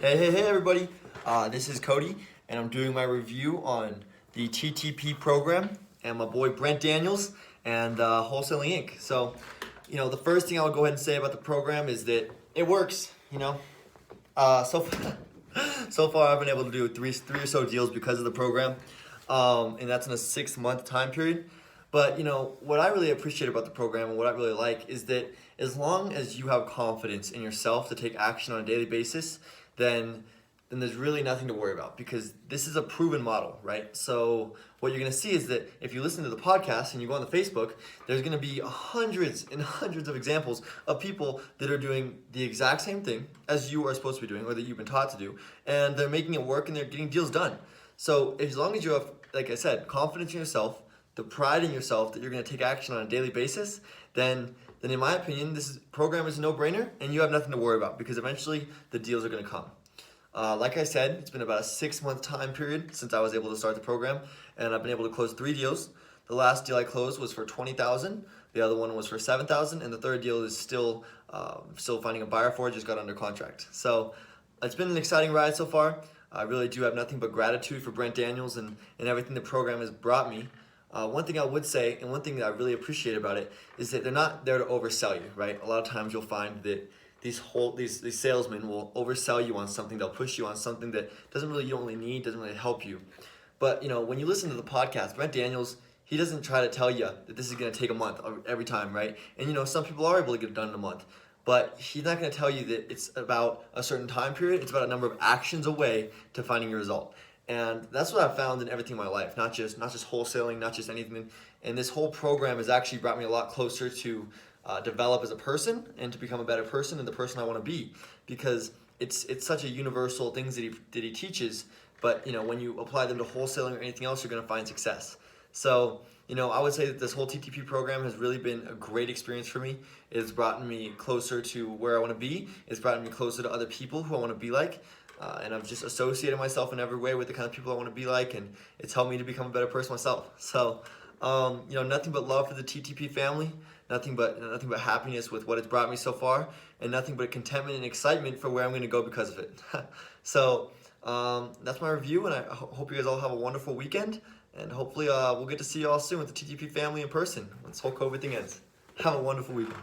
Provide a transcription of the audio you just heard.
Hey everybody. This is Cody, and I'm doing my review on the TTP program and my boy Brent Daniels and Wholesaling Inc. So, the first thing I would go ahead and say about the program is that it works. So so far I've been able to do three or so deals because of the program, and that's in a 6-month time period. But what I really appreciate about the program and what I really like is that as long as you have confidence in yourself to take action on a daily basis, then there's really nothing to worry about, because this is a proven model, right? So what you're going to see is that if you listen to the podcast and you go on the Facebook, there's going to be hundreds and hundreds of examples of people that are doing the exact same thing as you are supposed to be doing, or that you've been taught to do, and they're making it work and they're getting deals done. So as long as you have, like I said, confidence in yourself, the pride in yourself that you're going to take action on a daily basis, then in my opinion, program is a no-brainer, and you have nothing to worry about, because eventually the deals are going to come. Like I said, it's been about a 6-month time period since I was able to start the program, and I've been able to close 3 deals. The last deal I closed was for $20,000. The other one was for $7,000, and the third deal is still finding a buyer for. Just got under contract. So it's been an exciting ride so far. I really do have nothing but gratitude for Brent Daniels and everything the program has brought me. One thing I would say, and one thing that I really appreciate about it, is that they're not there to oversell you, right? A lot of times you'll find that these salesmen will oversell you on something. They'll push you on something that you don't really need, doesn't really help you. But when you listen to the podcast, Brent Daniels, he doesn't try to tell you that this is going to take a month every time, right? And some people are able to get it done in a month. But he's not going to tell you that it's about a certain time period. It's about a number of actions away to finding your result. And that's what I've found in everything in my life, not just wholesaling, not just anything. And this whole program has actually brought me a lot closer to develop as a person and to become a better person and the person I want to be, because it's such a universal things that he teaches. But when you apply them to wholesaling or anything else, you're going to find success. So I would say that this whole TTP program has really been a great experience for me. It's brought me closer to where I want to be. It's brought me closer to other people who I want to be like. And I've just associated myself in every way with the kind of people I want to be like, and it's helped me to become a better person myself. So, nothing but love for the TTP family, nothing but happiness with what it's brought me so far, and nothing but contentment and excitement for where I'm going to go because of it. So, that's my review, and I hope you guys all have a wonderful weekend, and hopefully we'll get to see you all soon with the TTP family in person when this whole COVID thing ends. Have a wonderful weekend.